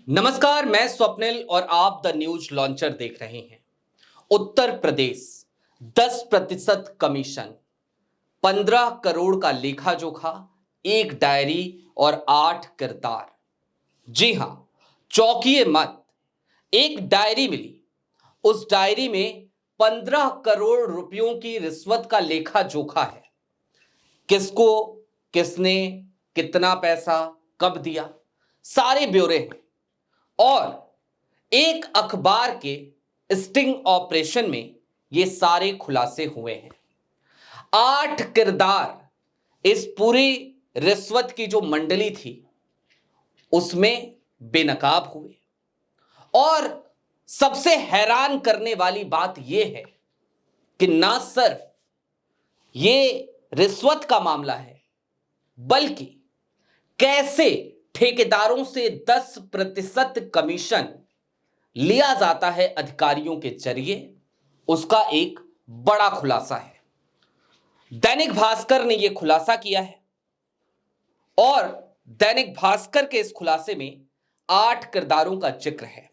नमस्कार, मैं स्वप्निल और आप द न्यूज लॉन्चर देख रहे हैं। उत्तर प्रदेश 10% कमीशन, 15 करोड़ का लेखा जोखा, एक डायरी और 8 किरदार। जी हां, चौंकिए मत। एक डायरी मिली। उस डायरी में 15 करोड़ रुपयों की रिश्वत का लेखा जोखा है। किसको, किसने, कितना पैसा, कब दिया, सारे ब्यौरे हैं। और एक अखबार के स्टिंग ऑपरेशन में ये सारे खुलासे हुए हैं। 8 किरदार इस पूरी रिश्वत की जो मंडली थी उसमें बेनकाब हुए। और सबसे हैरान करने वाली बात यह है कि ना सिर्फ ये रिश्वत का मामला है, बल्कि कैसे ठेकेदारों से 10% कमीशन लिया जाता है अधिकारियों के जरिए, उसका एक बड़ा खुलासा है। दैनिक भास्कर ने यह खुलासा किया है और दैनिक भास्कर के इस खुलासे में 8 किरदारों का जिक्र है।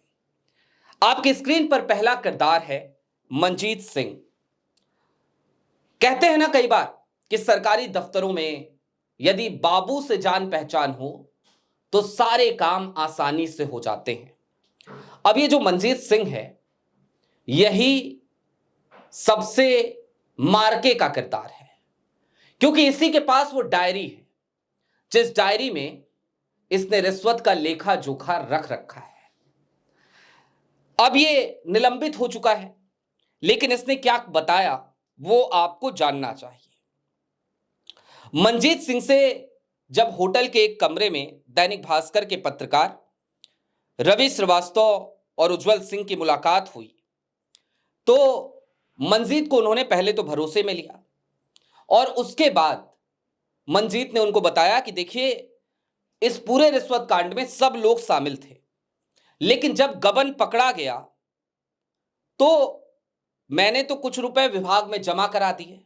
आपकी स्क्रीन पर पहला किरदार है मनजीत सिंह। कहते हैं ना कई बार कि सरकारी दफ्तरों में यदि बाबू से जान पहचान हो तो सारे काम आसानी से हो जाते हैं। अब ये जो मनजीत सिंह है, यही सबसे मार्के का किरदार है, क्योंकि इसी के पास वो डायरी है जिस डायरी में इसने रिश्वत का लेखा जोखा रख रखा है। अब ये निलंबित हो चुका है, लेकिन इसने क्या बताया वो आपको जानना चाहिए। मनजीत सिंह से जब होटल के एक कमरे में दैनिक भास्कर के पत्रकार रवि श्रीवास्तव और उज्जवल सिंह की मुलाकात हुई तो मनजीत को उन्होंने पहले तो भरोसे में लिया और उसके बाद मनजीत ने उनको बताया कि देखिए, इस पूरे रिश्वत कांड में सब लोग शामिल थे, लेकिन जब गबन पकड़ा गया तो मैंने तो कुछ रुपए विभाग में जमा करा दिए,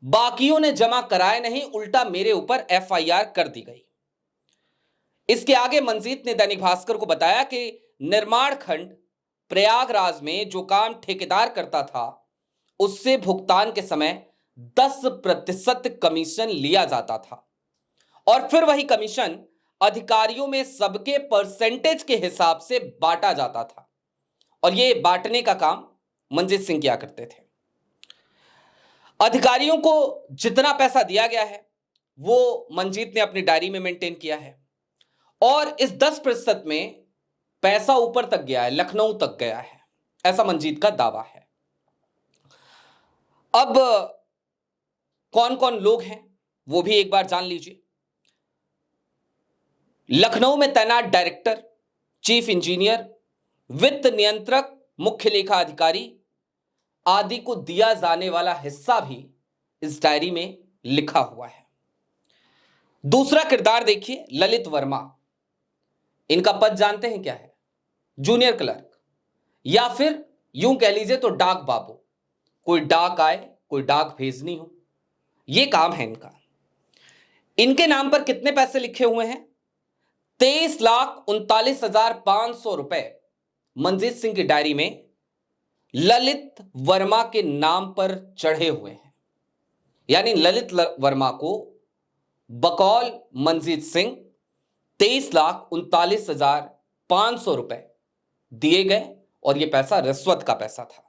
बाकियों ने जमा कराए नहीं, उल्टा मेरे ऊपर एफआईआर कर दी गई। इसके आगे मनजीत ने दैनिक भास्कर को बताया कि निर्माण खंड प्रयागराज में जो काम ठेकेदार करता था उससे भुगतान के समय 10% कमीशन लिया जाता था और फिर वही कमीशन अधिकारियों में सबके परसेंटेज के हिसाब से बांटा जाता था और यह बांटने का काम मनजीत सिंह किया करते थे। अधिकारियों को जितना पैसा दिया गया है वो मनजीत ने अपनी डायरी में मेंटेन किया है और इस 10% में पैसा ऊपर तक गया है, लखनऊ तक गया है, ऐसा मनजीत का दावा है। अब कौन कौन लोग हैं वो भी एक बार जान लीजिए। लखनऊ में तैनात डायरेक्टर, चीफ इंजीनियर, वित्त नियंत्रक, मुख्य लेखा अधिकारी आदि को दिया जाने वाला हिस्सा भी इस डायरी में लिखा हुआ है। दूसरा किरदार देखिए, ललित वर्मा। इनका पद जानते हैं क्या है? जूनियर क्लर्क, या फिर यूं कह लीजिए तो डाक बाबू। कोई डाक आए, कोई डाक भेजनी हो, यह काम है इनका। इनके नाम पर कितने पैसे लिखे हुए हैं? 23,39,500 रुपए मनजीत सिंह की डायरी में ललित वर्मा के नाम पर चढ़े हुए हैं। यानी ललित वर्मा को बकौल मनजीत सिंह 23,39,500 रुपए दिए गए और यह पैसा रिश्वत का पैसा था।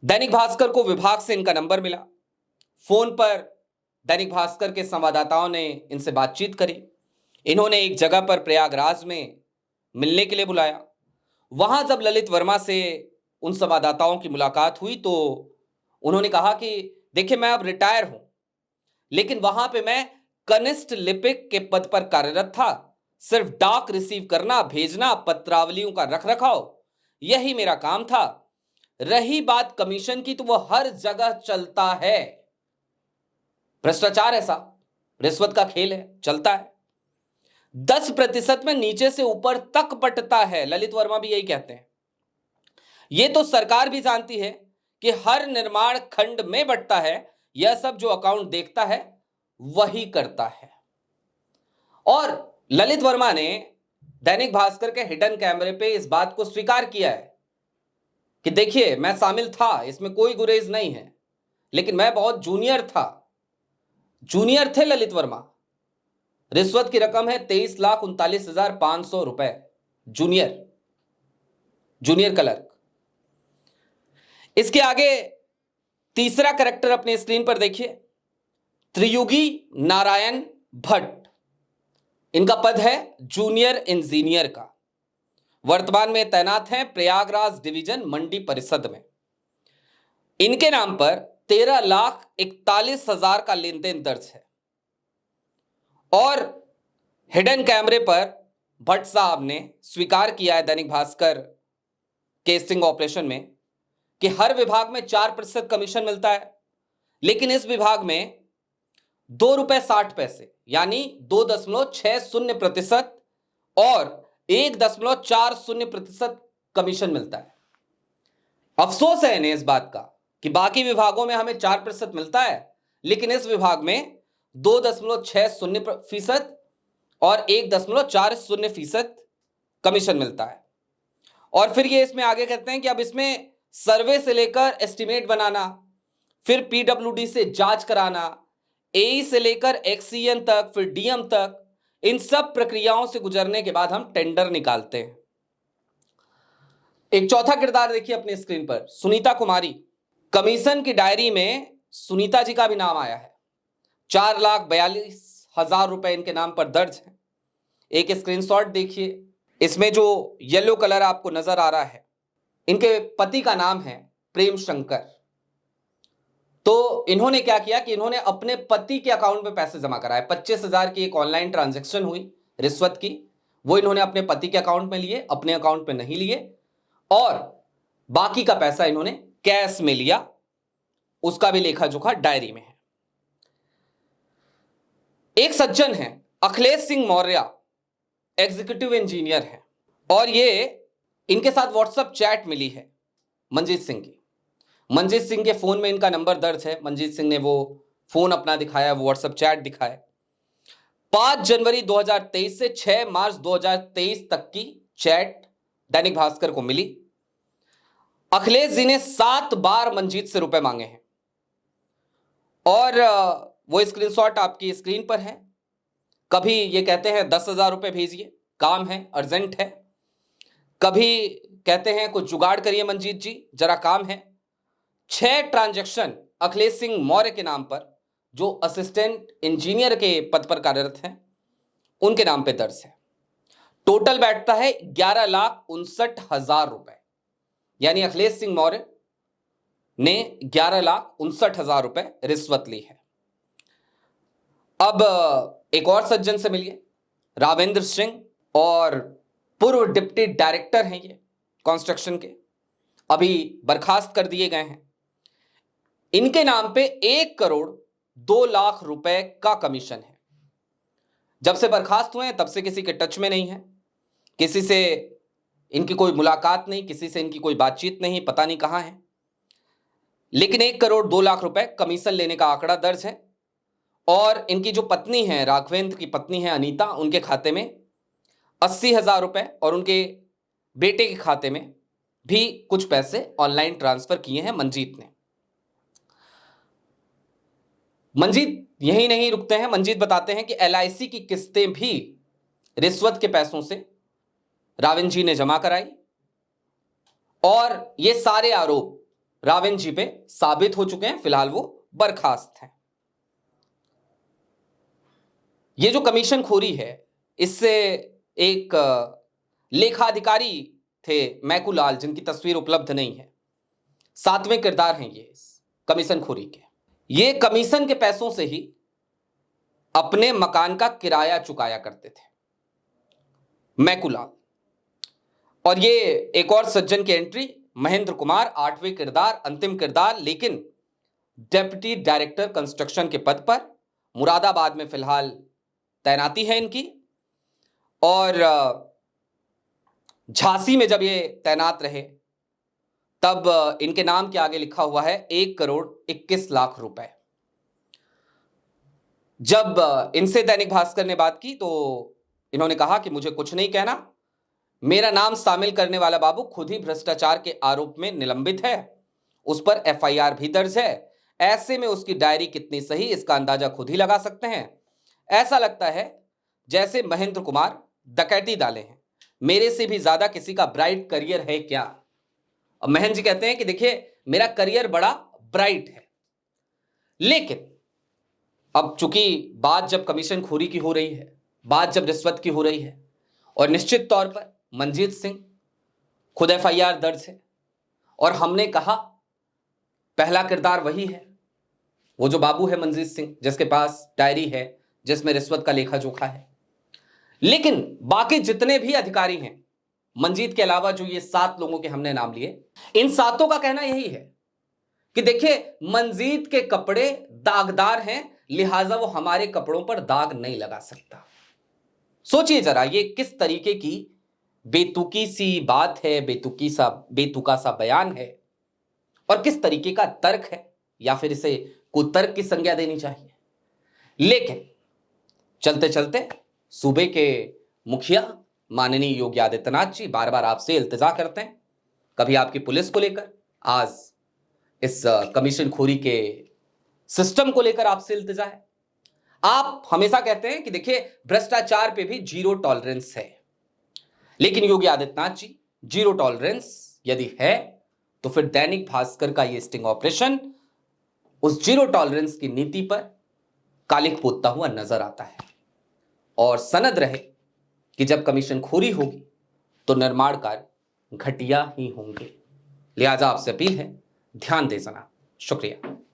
दैनिक भास्कर को विभाग से इनका नंबर मिला। फोन पर दैनिक भास्कर के संवाददाताओं ने इनसे बातचीत करी। इन्होंने एक जगह पर प्रयागराज में मिलने के लिए बुलाया। वहां जब ललित वर्मा से उन संवाददाताओं की मुलाकात हुई तो उन्होंने कहा कि देखिए, मैं अब रिटायर हूं, लेकिन वहां पे मैं कनिष्ठ लिपिक के पद पर कार्यरत था। सिर्फ डाक रिसीव करना, भेजना, पत्रावलियों का रखरखाव, यही मेरा काम था। रही बात कमीशन की तो वो हर जगह चलता है। भ्रष्टाचार ऐसा, रिश्वत का खेल है, चलता है। 10% में नीचे से ऊपर तक बंटता है। ललित वर्मा भी यही कहते हैं। यह तो सरकार भी जानती है कि हर निर्माण खंड में बंटता है। यह सब जो अकाउंट देखता है वही करता है। और ललित वर्मा ने दैनिक भास्कर के हिडन कैमरे पे इस बात को स्वीकार किया है कि देखिए मैं शामिल था, इसमें कोई गुरेज नहीं है, लेकिन मैं बहुत जूनियर था। जूनियर थे ललित वर्मा। रिश्वत की रकम है 23,39,500 रुपए। Junior junior clerk. इसके आगे तीसरा करेक्टर अपने स्क्रीन पर देखिए, त्रियुगी नारायण भट्ट। इनका पद है जूनियर इंजीनियर का। वर्तमान में तैनात हैं प्रयागराज डिवीजन मंडी परिषद में। इनके नाम पर 13,41,000 का लेन देन दर्ज है और हिडन कैमरे पर भट्ट साहब ने स्वीकार किया है दैनिक भास्कर के स्टिंग ऑपरेशन में कि हर विभाग में 4% कमीशन मिलता है, लेकिन इस विभाग में ₹2.60 यानी 2.60% और 1.40% कमीशन मिलता है। अफसोस है इन्हें इस बात का कि बाकी विभागों में हमें 4% मिलता है, लेकिन इस विभाग में 2.60% और 1.40% कमीशन मिलता है। और फिर ये इसमें आगे कहते हैं कि अब इसमें सर्वे से लेकर एस्टिमेट बनाना, फिर पीडब्ल्यूडी से जांच कराना, एई से लेकर एक्सीएन तक, फिर डीएम तक, इन सब प्रक्रियाओं से गुजरने के बाद हम टेंडर निकालते हैं। एक चौथा किरदार देखिए अपनी स्क्रीन पर, सुनीता कुमारी। कमीशन की डायरी में सुनीता जी का भी नाम आया है। 4,42,000 रुपए इनके नाम पर दर्ज है। एक स्क्रीनशॉट देखिए, इसमें जो येलो कलर आपको नजर आ रहा है, इनके पति का नाम है प्रेम शंकर। तो इन्होंने क्या किया कि इन्होंने अपने पति के अकाउंट में पैसे जमा कराए। 25,000 की एक ऑनलाइन ट्रांजैक्शन हुई रिश्वत की, वो इन्होंने अपने पति के अकाउंट में लिए, अपने अकाउंट में नहीं लिए, और बाकी का पैसा इन्होंने कैश में लिया। उसका भी लेखा जोखा डायरी में है। एक सज्जन है अखिलेश सिंह मौर्य, एग्जीक्यूटिव इंजीनियर है, और ये इनके साथ व्हाट्सएप चैट मिली है मंजीत सिंह की। मंजीत सिंह के फोन में इनका नंबर दर्ज है। मंजीत सिंह ने वो फोन अपना दिखाया, वो व्हाट्सएप चैट दिखाया। 5 जनवरी 2023 से 6 मार्च 2023 तक की चैट दैनिक भास्कर को मिली। अखिलेश जी ने 7 बार मंजीत से रुपए मांगे हैं और वो स्क्रीनशॉट आपकी स्क्रीन पर है। कभी ये कहते हैं 10,000 रुपए भेजिए, काम है, अर्जेंट है। कभी कहते हैं कुछ जुगाड़ करिए मंजीत जी, जरा काम है। 6 ट्रांजैक्शन अखिलेश सिंह मौर्य के नाम पर, जो असिस्टेंट इंजीनियर के पद पर कार्यरत हैं, उनके नाम पे दर्ज है। टोटल बैठता है 11,59,000 रुपए, यानी अखिलेश सिंह मौर्य ने 11,59,000 रुपए रिश्वत ली है। अब एक और सज्जन से मिलिए, रावेंद्र सिंह, और पूर्व डिप्टी डायरेक्टर हैं ये कंस्ट्रक्शन के, अभी बर्खास्त कर दिए गए हैं। इनके नाम पे 1,02,00,000 रुपए का कमीशन है। जब से बर्खास्त हुए हैं तब से किसी के टच में नहीं है, किसी से इनकी कोई मुलाकात नहीं, किसी से इनकी कोई बातचीत नहीं, पता नहीं कहां है। लेकिन 1,02,00,000 रुपए कमीशन लेने का आंकड़ा दर्ज है। और इनकी जो पत्नी है, राघवेंद्र की पत्नी है अनीता, उनके खाते में 80,000 रुपए और उनके बेटे के खाते में भी कुछ पैसे ऑनलाइन ट्रांसफर किए हैं मंजीत ने। मंजीत यही नहीं रुकते हैं। मंजीत बताते हैं कि एलआईसी की किस्तें भी रिश्वत के पैसों से रावेंद्र जी ने जमा कराई और ये सारे आरोप रावेंद्र जी पे साबित हो चुके हैं। फिलहाल वो बर्खास्त हैं। ये जो कमीशन खोरी है, इससे एक लेखाधिकारी थे मैकूलाल, जिनकी तस्वीर उपलब्ध नहीं है, 7वें किरदार हैं ये इस कमीशन खोरी के। ये कमीशन के पैसों से ही अपने मकान का किराया चुकाया करते थे, मैकूलाल। और ये एक और सज्जन की एंट्री, महेंद्र कुमार, 8वें किरदार, अंतिम किरदार, लेकिन डेप्यूटी डायरेक्टर कंस्ट्रक्शन के पद पर, मुरादाबाद में फिलहाल तैनाती है इनकी। और झांसी में जब ये तैनात रहे तब इनके नाम के आगे लिखा हुआ है 1,21,00,000 रुपए। जब इनसे दैनिक भास्कर ने बात की तो इन्होंने कहा कि मुझे कुछ नहीं कहना, मेरा नाम शामिल करने वाला बाबू खुद ही भ्रष्टाचार के आरोप में निलंबित है, उस पर एफआईआर भी दर्ज है। ऐसे में उसकी डायरी कितनी सही इसका अंदाजा खुद ही लगा सकते हैं। ऐसा लगता है जैसे महेंद्र कुमार डकैती डाले हैं, मेरे से भी ज्यादा किसी का ब्राइट करियर है क्या। अब महेंद्र जी कहते हैं कि देखिए मेरा करियर बड़ा ब्राइट है, लेकिन अब चूंकि बात जब कमीशन खोरी की हो रही है, बात जब रिश्वत की हो रही है, और निश्चित तौर पर मनजीत सिंह खुद एफआईआर दर्ज है, और हमने कहा पहला किरदार वही है, वो जो बाबू है मनजीत सिंह जिसके पास डायरी है जिसमें रिश्वत का लेखा जोखा है। लेकिन बाकी जितने भी अधिकारी हैं मनजीत के अलावा, जो ये 7 लोगों के हमने नाम लिए, इन 7 का कहना यही है कि देखिए मनजीत के कपड़े दागदार हैं, लिहाजा वो हमारे कपड़ों पर दाग नहीं लगा सकता। सोचिए जरा ये किस तरीके की बेतुकी सी बात है, बेतुका सा बयान है, और किस तरीके का तर्क है, या फिर इसे कुतर्क की संज्ञा देनी चाहिए। लेकिन चलते चलते सूबे के मुखिया माननीय योगी आदित्यनाथ जी बार बार आपसे इल्तिजा करते हैं, कभी आपकी पुलिस को लेकर, आज इस कमीशन खोरी के सिस्टम को लेकर आपसे इल्तिजा है। आप हमेशा कहते हैं कि देखिए भ्रष्टाचार पे भी जीरो टॉलरेंस है, लेकिन योगी आदित्यनाथ जी जीरो टॉलरेंस यदि है तो फिर दैनिक भास्कर का ये स्टिंग ऑपरेशन उस जीरो टॉलरेंस की नीति पर कालिख पोतता हुआ नजर आता है। और सनद रहे कि जब कमीशन खोरी होगी तो निर्माण कार्य घटिया ही होंगे। लिहाजा आपसे अपील है, ध्यान दे जनाब। शुक्रिया।